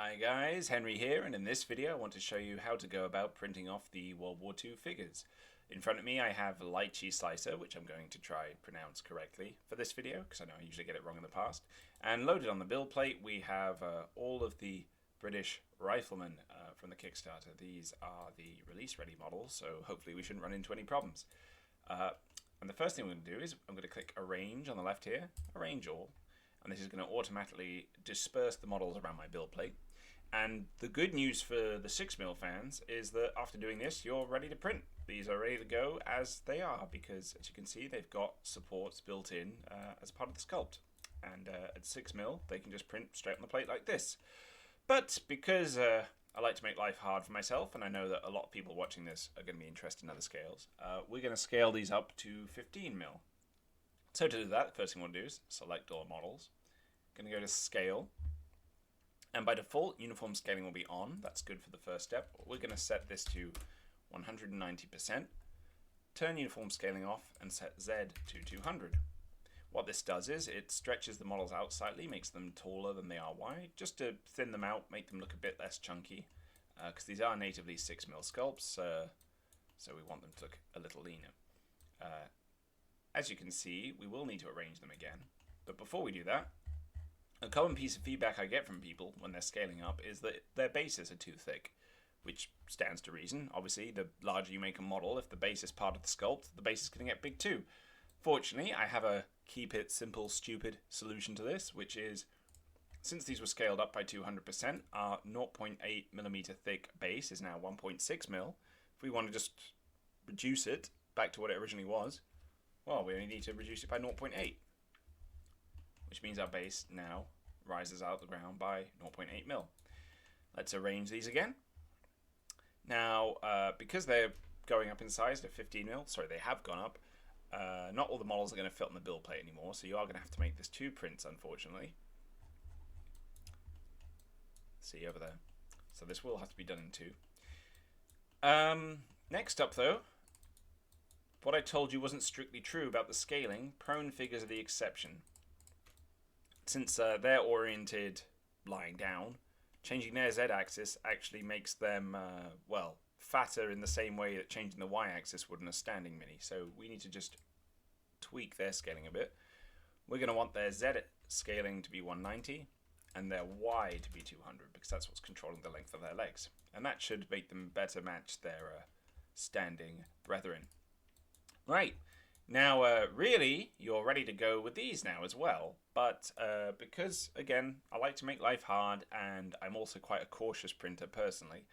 Hi guys, Henry here, and in this video I want to show you how to go about printing off the World War II figures. In front of me I have a light cheese slicer, which I'm going to try pronounce correctly for this video, because I know I usually get it wrong in the past. And loaded on the build plate we have all of the British riflemen from the Kickstarter. These are the release ready models, so hopefully we shouldn't run into any problems. And the first thing I'm going to do is I'm going to click Arrange on the left here, Arrange All. And this is going to automatically disperse the models around my build plate. And the good news for the 6mm fans is that after doing this, you're ready to print. These are ready to go as they are, because as you can see, they've got supports built in as part of the sculpt. And at 6mm, they can just print straight on the plate like this. But because I like to make life hard for myself, and I know that a lot of people watching this are going to be interested in other scales, we're going to scale these up to 15mm. So to do that, the first thing we'll do is select all models. I'm going to go to Scale. And by default, uniform scaling will be on. That's good for the first step. We're going to set this to 190%. Turn uniform scaling off and set Z to 200. What this does is it stretches the models out slightly, makes them taller than they are wide, just to thin them out, make them look a bit less chunky. Because these are natively 6mm sculpts, so we want them to look a little leaner. As you can see, we will need to arrange them again. But before we do that, a common piece of feedback I get from people when they're scaling up is that their bases are too thick, which stands to reason. Obviously, the larger you make a model, if the base is part of the sculpt, the base is going to get big too. Fortunately, I have a keep it simple, stupid solution to this, which is, since these were scaled up by 200%, our 0.8mm thick base is now 1.6mm. If we want to just reduce it back to what it originally was, well, we only need to reduce it by 0.8, which means our base now rises out of the ground by 0.8mm. Let's arrange these again. Now, because they're going up in size to 15mm, sorry, they have gone up, not all the models are going to fit on the build plate anymore, so you are going to have to make this 2 prints, unfortunately. See over there. So this will have to be done in 2. Next up, though, what I told you wasn't strictly true about the scaling. Prone figures are the exception. Since they're oriented lying down, changing their Z-axis actually makes them, well, fatter in the same way that changing the Y-axis would in a standing mini. So we need to just tweak their scaling a bit. We're going to want their Z scaling to be 190 and their Y to be 200, because that's what's controlling the length of their legs. And that should make them better match their standing brethren. Right, now really you're ready to go with these now as well, but because again I like to make life hard and I'm also quite a cautious printer personally,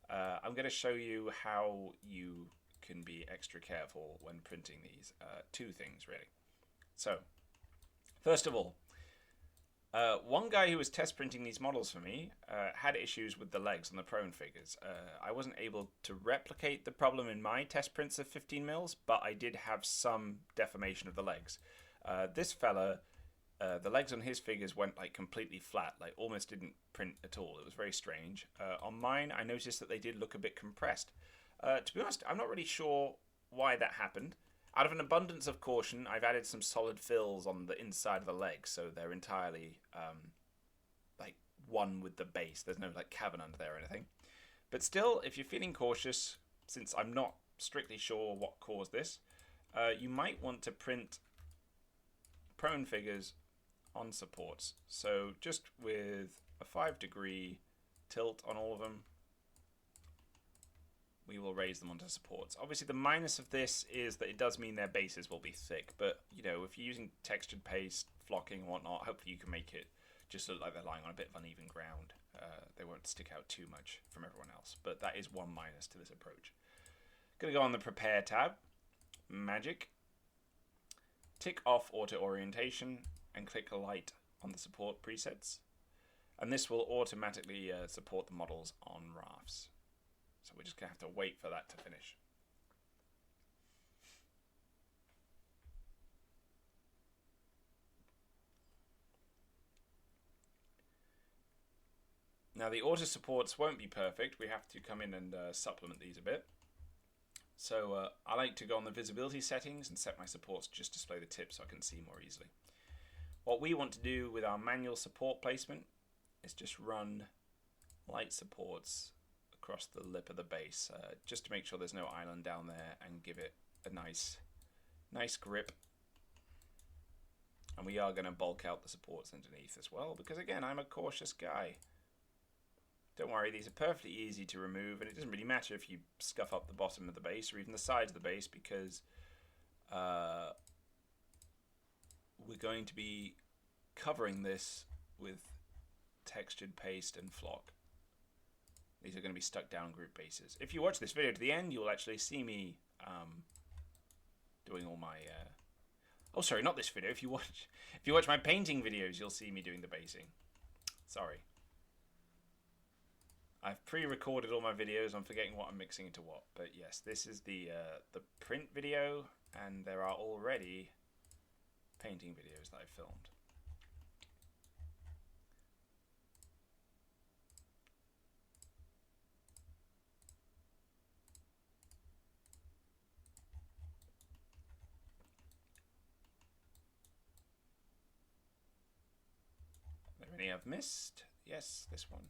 I'm going to show you how you can be extra careful when printing these. 2 things really. So first of all, one guy who was test printing these models for me had issues with the legs on the prone figures. I wasn't able to replicate the problem in my test prints of 15mm, but I did have some deformation of the legs. This fella, the legs on his figures went like completely flat, like almost didn't print at all. It was very strange. On mine, I noticed that they did look a bit compressed. To be honest, I'm not really sure why that happened. Out of an abundance of caution, I've added some solid fills on the inside of the legs, so they're entirely like one with the base. There's no like cavern under there or anything. But still, if you're feeling cautious, since I'm not strictly sure what caused this, you might want to print prone figures on supports. So just with a 5-degree tilt on all of them, we will raise them onto supports. Obviously the minus of this is that it does mean their bases will be thick, but you know, if you're using textured paste, flocking and whatnot, hopefully you can make it just look like they're lying on a bit of uneven ground. They won't stick out too much from everyone else, but that is one minus to this approach. Gonna go on the Prepare tab, Magic, tick off Auto Orientation and click Light on the support presets, and this will automatically support the models on rafts. So we're just going to have to wait for that to finish. Now the auto supports won't be perfect. We have to come in and supplement these a bit. So I like to go on the visibility settings and set my supports to just display the tip so I can see more easily. What we want to do with our manual support placement is just run light supports across the lip of the base, just to make sure there's no island down there and give it a nice grip. And we are going to bulk out the supports underneath as well, because again, I'm a cautious guy. Don't worry, these are perfectly easy to remove, and it doesn't really matter if you scuff up the bottom of the base or even the sides of the base, because we're going to be covering this with textured paste and flock. These are going to be stuck down group bases. If you watch this video to the end, you'll actually see me doing all my oh, sorry, not this video. If you watch my painting videos, you'll see me doing the basing. Sorry. I've pre-recorded all my videos. I'm forgetting what I'm mixing into what. But yes, this is the print video, and there are already painting videos that I've filmed. Are there any I've missed? Yes, this one.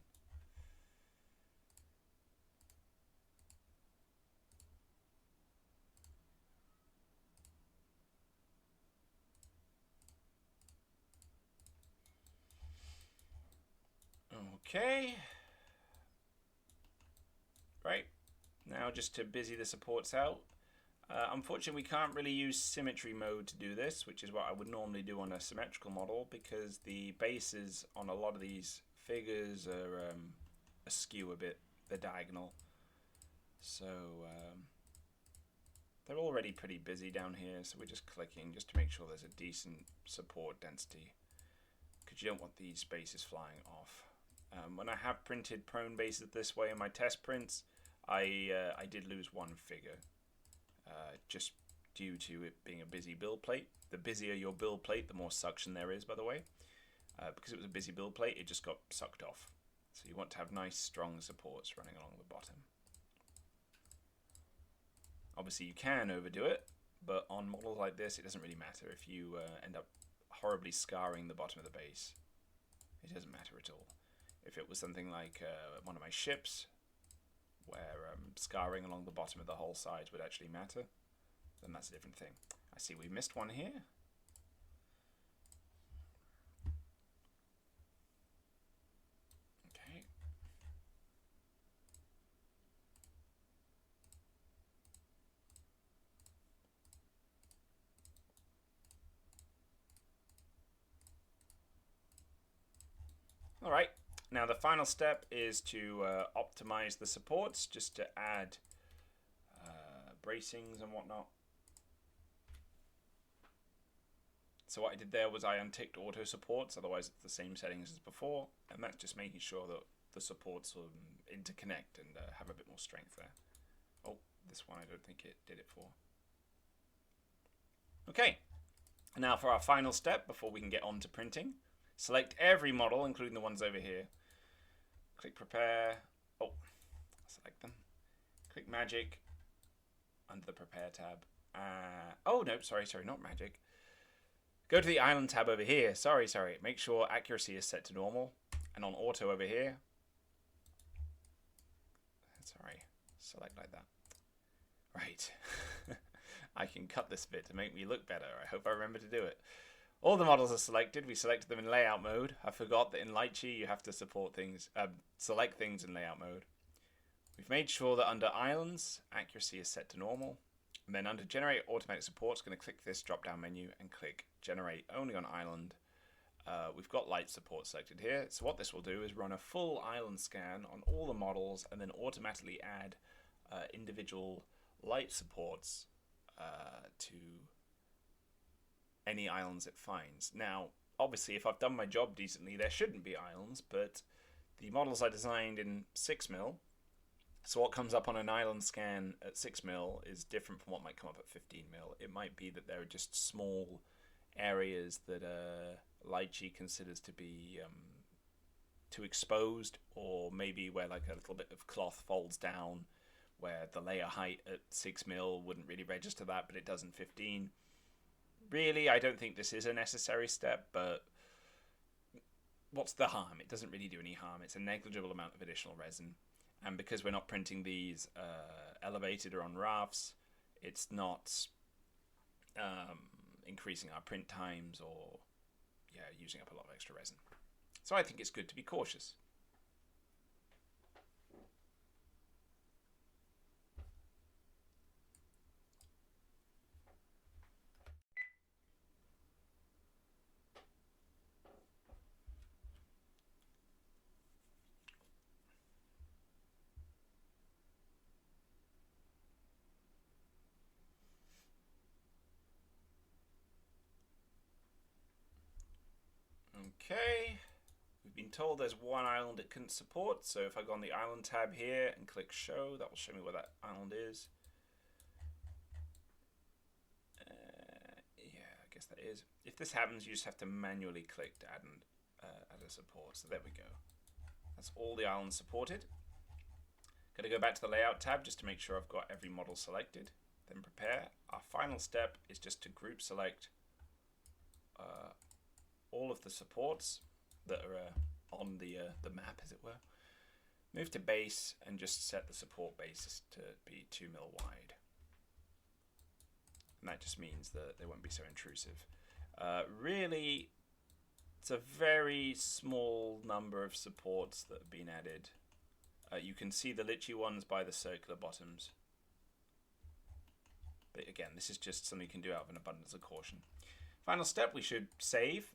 Okay. Right. Now just to busy the supports out. Unfortunately, we can't really use symmetry mode to do this, which is what I would normally do on a symmetrical model, because the bases on a lot of these figures are askew a bit. They're diagonal. So they're already pretty busy down here, so we're just clicking just to make sure there's a decent support density, because you don't want these bases flying off. When I have printed prone bases this way in my test prints, I did lose one figure, just due to it being a busy build plate. The busier your build plate, the more suction there is, by the way. Because it was a busy build plate, it just got sucked off. So you want to have nice, strong supports running along the bottom. Obviously, you can overdo it, but on models like this, it doesn't really matter. If you end up horribly scarring the bottom of the base, it doesn't matter at all. If it was something like one of my ships, where scarring along the bottom of the hull sides would actually matter, then that's a different thing. I see we missed one here. Okay. All right. Now the final step is to optimize the supports, just to add bracings and whatnot. So what I did there was I unticked auto supports, otherwise it's the same settings as before, and that's just making sure that the supports will interconnect and have a bit more strength there. Oh, this one I don't think it did it for. Okay, now for our final step before we can get on to printing. Select every model, including the ones over here. Click prepare. Oh, select them. Click magic under the prepare tab. Oh no, sorry, not magic. Go to the island tab over here. Sorry. Make sure accuracy is set to normal. And on auto over here. Sorry, select like that. Right. I can cut this bit to make me look better. I hope I remember to do it. All the models are selected. We selected them in layout mode. I forgot that in Lychee you have to select things in layout mode. We've made sure that under islands, accuracy is set to normal. And then under generate automatic supports, going to click this drop down menu and click generate only on island. We've got light support selected here. So what this will do is run a full island scan on all the models and then automatically add individual light supports to any islands it finds. Now, obviously, if I've done my job decently, there shouldn't be islands, but the models I designed in 6mm, so what comes up on an island scan at 6mm is different from what might come up at 15mm. It might be that there are just small areas that Lychee considers to be too exposed, or maybe where like a little bit of cloth folds down, where the layer height at 6mm wouldn't really register that, but it does in 15. Really, I don't think this is a necessary step, but what's the harm? It doesn't really do any harm. It's a negligible amount of additional resin. And because we're not printing these elevated or on rafts, it's not increasing our print times or using up a lot of extra resin. So I think it's good to be cautious. Okay, we've been told there's one island it couldn't support, so if I go on the island tab here and click show, that will show me where that island is. Yeah, I guess that is. If this happens, you just have to manually click to add a support, so there we go. That's all the islands supported. Got to go back to the layout tab just to make sure I've got every model selected, then prepare. Our final step is just to group select all of the supports that are on the map, as it were. Move to base and just set the support base to be 2 mil wide. And that just means that they won't be so intrusive. Really, it's a very small number of supports that have been added. You can see the litchi ones by the circular bottoms. But again, this is just something you can do out of an abundance of caution. Final step, we should save.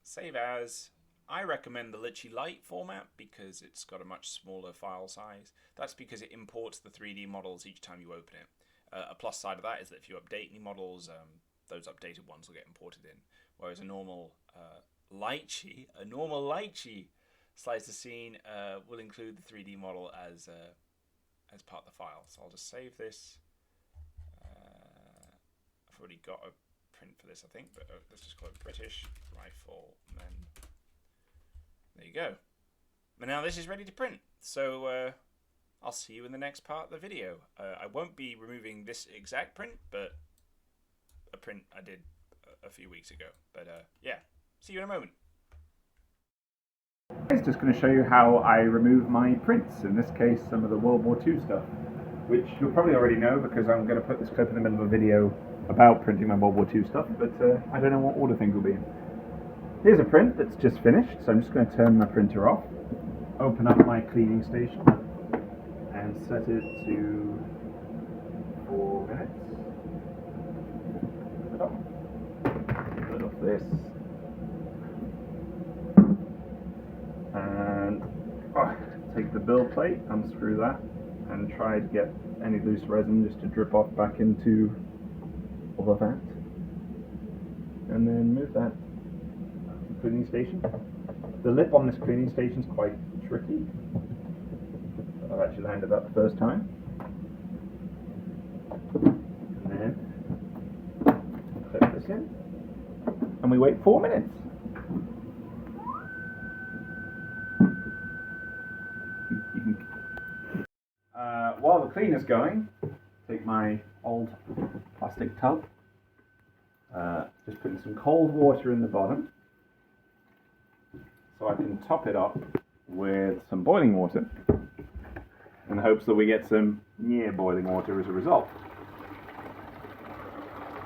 Save as. I recommend the Litchi Lite format because it's got a much smaller file size. That's because it imports the 3D models each time you open it. A plus side of that is that if you update any models, those updated ones will get imported in. Whereas a normal Litchi slicer scene will include the 3D model as part of the file. So I'll just save this. I've already got a print for this, I think, but let's just call it British Riflemen. There you go. And now this is ready to print. So I'll see you in the next part of the video. I won't be removing this exact print, but a print I did a few weeks ago. But yeah, see you in a moment. It's just going to show you how I remove my prints, in this case some of the World War II stuff, which you'll probably already know because I'm going to put this clip in the middle of a video about printing my World War II stuff, but I don't know what order things will be in. Here's a print that's just finished, so I'm just going to turn my printer off, open up my cleaning station, and set it to 4 minutes. Put off this. And take the build plate, unscrew that, and try to get any loose resin just to drip off back into all of that. And then move that to the cleaning station. The lip on this cleaning station is quite tricky. I've actually landed that the first time. And then clip this in. And we wait 4 minutes. While the cleaner's going, take my old plastic tub, just putting some cold water in the bottom so I can top it up with some boiling water in the hopes that we get some near boiling water as a result.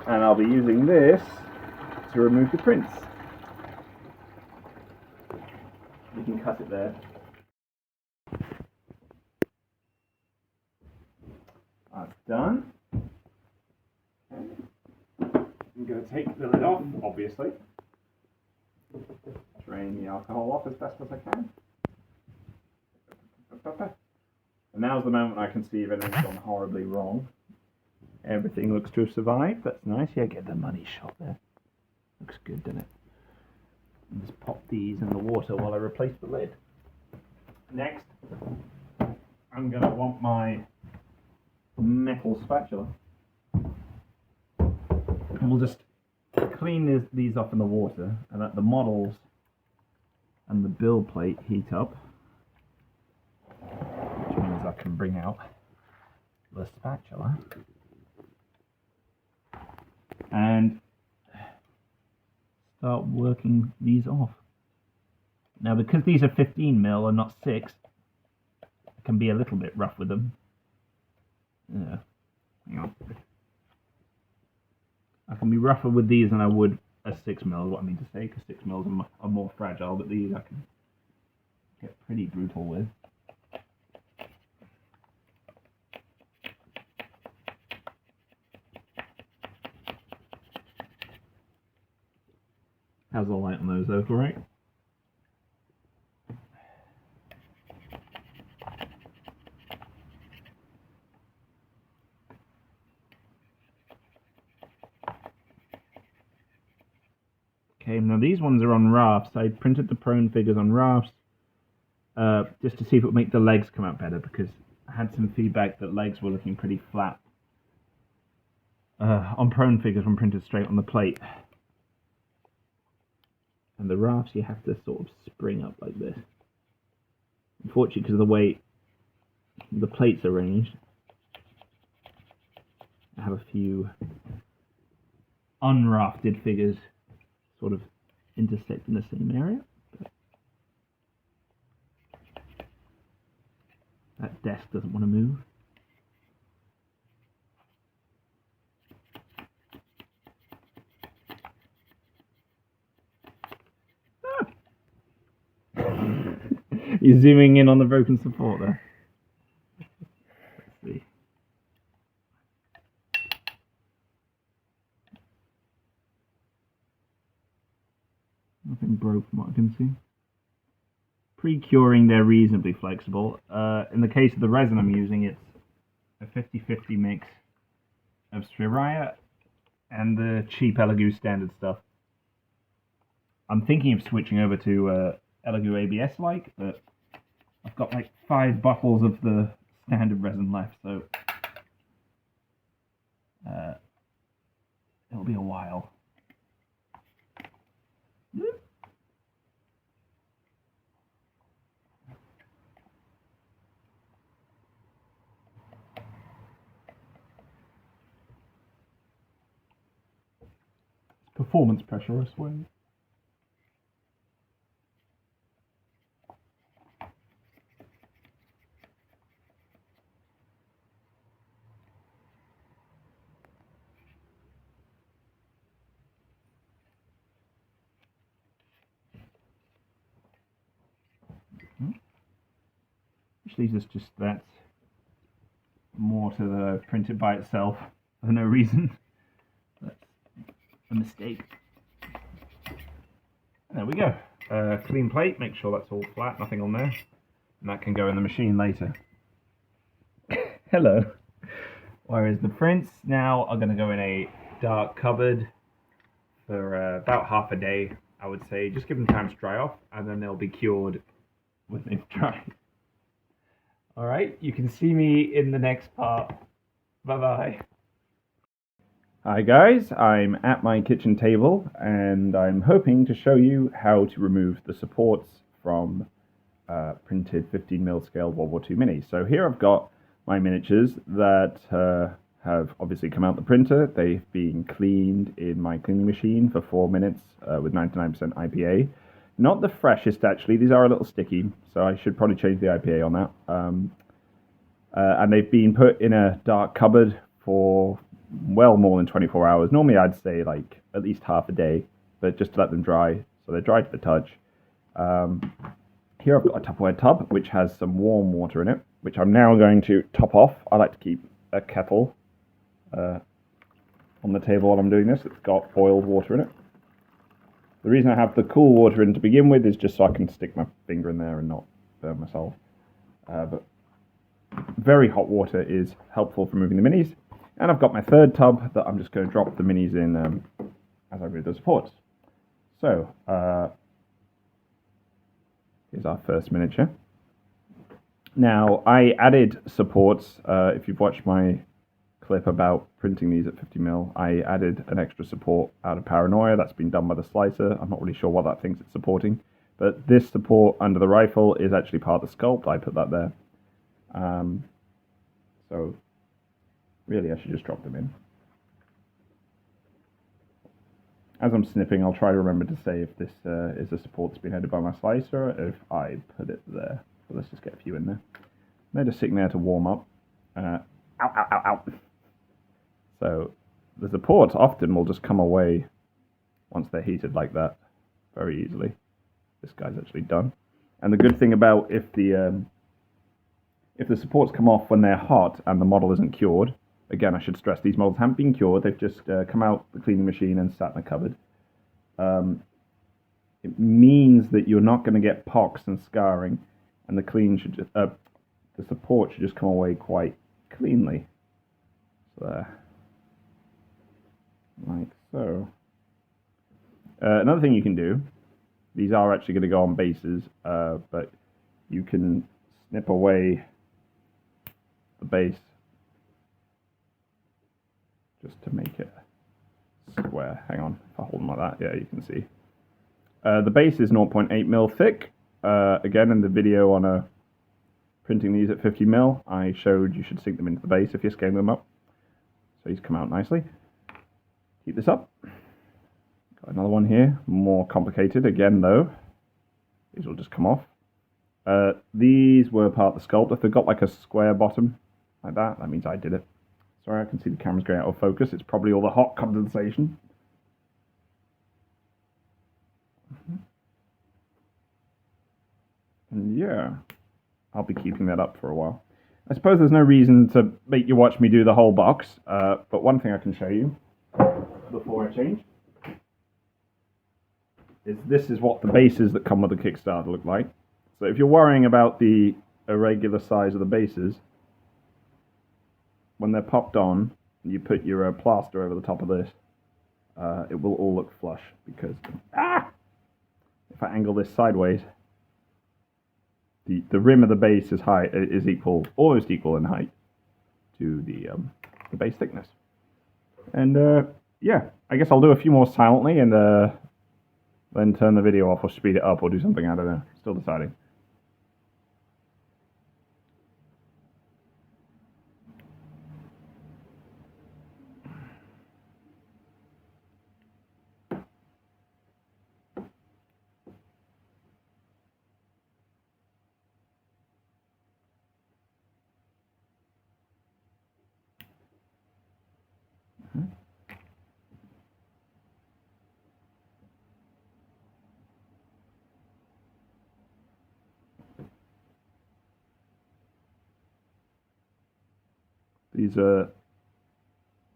And I'll be using this to remove the prints. You can cut it there. That's done. I'm going to take the lid off, obviously. Drain the alcohol off as best as I can. And now's the moment I can see if anything's gone horribly wrong. Everything looks to have survived. That's nice. Yeah, get the money shot there. Looks good, doesn't it? And just pop these in the water while I replace the lid. Next, I'm going to want my metal spatula. And we'll just clean these off in the water and let the models and the build plate heat up, which means I can bring out the spatula and start working these off. Now, because these are 15mm and not 6, I can be a little bit rough with them. Yeah, hang on. I can be rougher with these than I would a 6mm, is what I mean to say, because 6mm are more fragile, but these I can get pretty brutal with. How's the light on those though? All right. Okay, now these ones are on rafts. I printed the prone figures on rafts just to see if it would make the legs come out better, because I had some feedback that legs were looking pretty flat on prone figures when printed straight on the plate. And the rafts you have to sort of spring up like this. Unfortunately, because of the way the plates are arranged, I have a few unrafted figures sort of intersect in the same area. But that desk doesn't want to move. You're zooming in on the broken support there. Let's see. Nothing broke from what I can see. Pre-curing, they're reasonably flexible. In the case of the resin I'm using, it's a 50-50 mix of Spiraya and the cheap Elegoo standard stuff. I'm thinking of switching over to Elegoo ABS-like, but I've got like 5 bottles of the standard resin left, so it'll be a while. Performance pressure, I swear. Which leaves us just that more to the printed by itself for no reason. That's a mistake. There we go. Clean plate, make sure that's all flat, nothing on there. And that can go in the machine later. Hello. Whereas the prints now are going to go in a dark cupboard for about half a day, I would say. Just give them time to dry off, and then they'll be cured when they've dried. Alright, you can see me in the next part. Bye-bye. Hi guys, I'm at my kitchen table and I'm hoping to show you how to remove the supports from printed 15mm scale World War II minis. So here I've got my miniatures that have obviously come out the printer. They've been cleaned in my cleaning machine for 4 minutes with 99% IPA. Not the freshest actually, these are a little sticky, so I should probably change the IPA on that. And they've been put in a dark cupboard for well more than 24 hours. Normally I'd say like at least half a day, but just to let them dry, so they're dry to the touch. Here I've got a Tupperware tub which has some warm water in it, which I'm now going to top off. I like to keep a kettle on the table while I'm doing this. It's got boiled water in it. The reason I have the cool water in to begin with is just so I can stick my finger in there and not burn myself. But very hot water is helpful for moving the minis. And I've got my third tub that I'm just going to drop the minis in as I remove the supports. So, here's our first miniature. Now, I added supports. If you've watched my clip about printing these at 50mm, I added an extra support out of paranoia. That's been done by the slicer. I'm not really sure what that thinks it's supporting. But this support under the rifle is actually part of the sculpt. I put that there. So, really, I should just drop them in. As I'm snipping, I'll try to remember to say if this is a support that's been added by my slicer, if I put it there. So let's just get a few in there. They're just sitting there to warm up. Ow, ow, ow, ow. So the supports often will just come away once they're heated like that very easily. This guy's actually done. And the good thing about if the supports come off when they're hot and the model isn't cured, again, I should stress these models haven't been cured. They've just come out the cleaning machine and sat in the cupboard. It means that you're not going to get pocks and scarring, and the support should just come away quite cleanly. So there, like so. Another thing you can do, these are actually going to go on bases, but you can snip away the base just to make it square. Hang on, if I hold them like that, yeah, you can see. The base is 0.8mm thick. Again, in the video on printing these at 50mm, I showed you should sink them into the base if you're scaling them up. So these come out nicely. Heat this up. Got another one here, more complicated. Again, though, these will just come off. These were part of the sculpt. If they've got like a square bottom like that, that means I did it. Sorry, I can see the camera's going out of focus. It's probably all the hot condensation. And yeah, I'll be keeping that up for a while. I suppose there's no reason to make you watch me do the whole box, but one thing I can show you before I change is this is what the bases that come with the Kickstarter look like. So if you're worrying about the irregular size of the bases, when they're popped on, you put your plaster over the top of this, it will all look flush because if I angle this sideways, the rim of the base is almost equal in height to the base thickness. And yeah, I guess I'll do a few more silently and then turn the video off or speed it up or do something, I don't know, still deciding.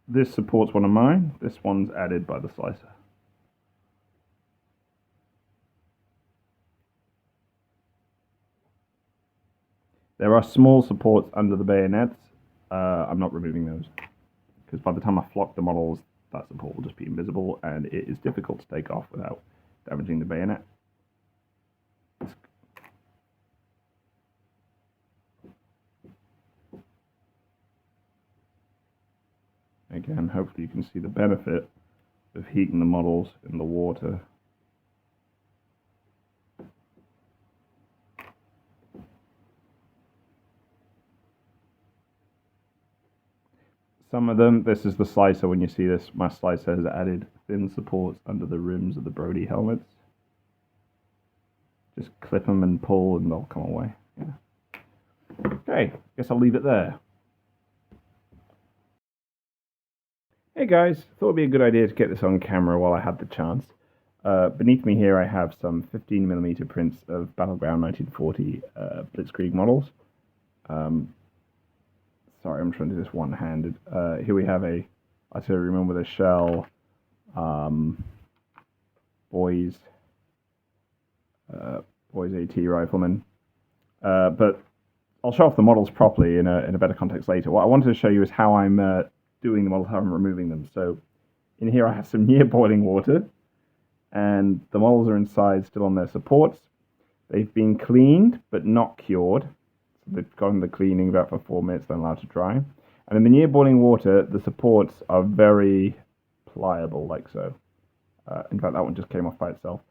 This supports one of mine. This one's added by the slicer. There are small supports under the bayonets. I'm not removing those because by the time I flock the models, that support will just be invisible and it is difficult to take off without damaging the bayonet. Again, hopefully you can see the benefit of heating the models in the water. Some of them, this is the slicer. When you see this, my slicer has added thin supports under the rims of the Brody helmets. Just clip them and pull and they'll come away. Yeah. Okay, guess I'll leave it there. Hey guys, thought it'd be a good idea to get this on camera while I had the chance. Beneath me here I have some 15mm prints of Battleground 1940 Blitzkrieg models. Sorry, I'm trying to do this one-handed. Here we have a artilleryman with a shell, boys AT rifleman. But I'll show off the models properly in a better context later. What I wanted to show you is how I'm doing the models, how I'm removing them. So in here I have some near boiling water, and the models are inside still on their supports. They've been cleaned but not cured. So they've gone the cleaning about for 4 minutes, then allowed to dry. And in the near boiling water, the supports are very pliable, like so. In fact, that one just came off by itself.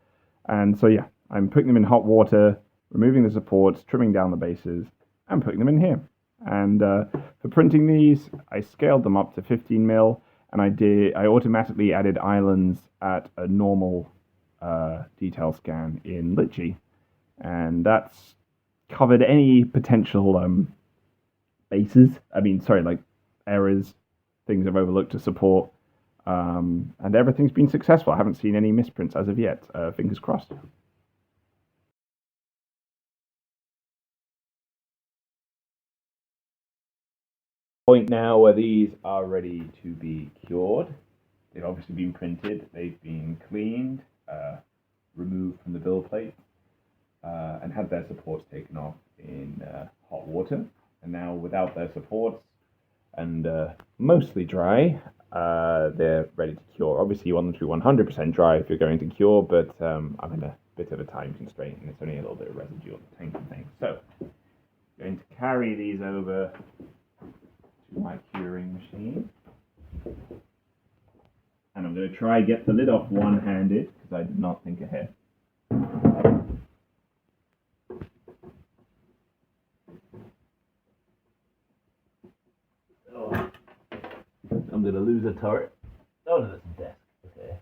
And so yeah, I'm putting them in hot water, removing the supports, trimming down the bases, and putting them in here. And for printing these, I scaled them up to 15mm, and I automatically added islands at a normal detail scan in Litchi, and that's covered any potential bases. Like errors, things I've overlooked to support, and everything's been successful. I haven't seen any misprints as of yet. Fingers crossed. Point now where these are ready to be cured. They've obviously been printed, they've been cleaned, removed from the build plate, and had their supports taken off in hot water. And now, without their supports and mostly dry, they're ready to cure. Obviously, you want them to be 100% dry if you're going to cure, but I'm in a bit of a time constraint, and it's only a little bit of residue on the tank and things. So, I'm going to carry these over to my curing machine. And I'm going to try get the lid off one-handed, because I did not think ahead. Oh. I'm going to lose a turret. Oh no, that's a desk. Okay.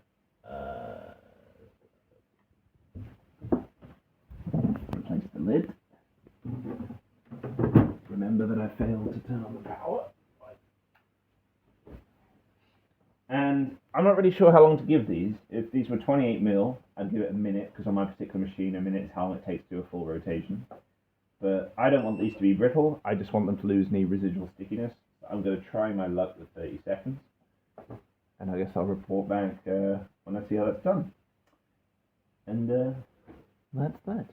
Replace the lid. Remember that I failed to turn on the power. And I'm not really sure how long to give these. If these were 28mm, I'd give it a minute, because on my particular machine, a minute is how long it takes to do a full rotation. But I don't want these to be brittle. I just want them to lose any residual stickiness. I'm going to try my luck with 30 seconds. And I guess I'll report back when I see how that's done. And that's that.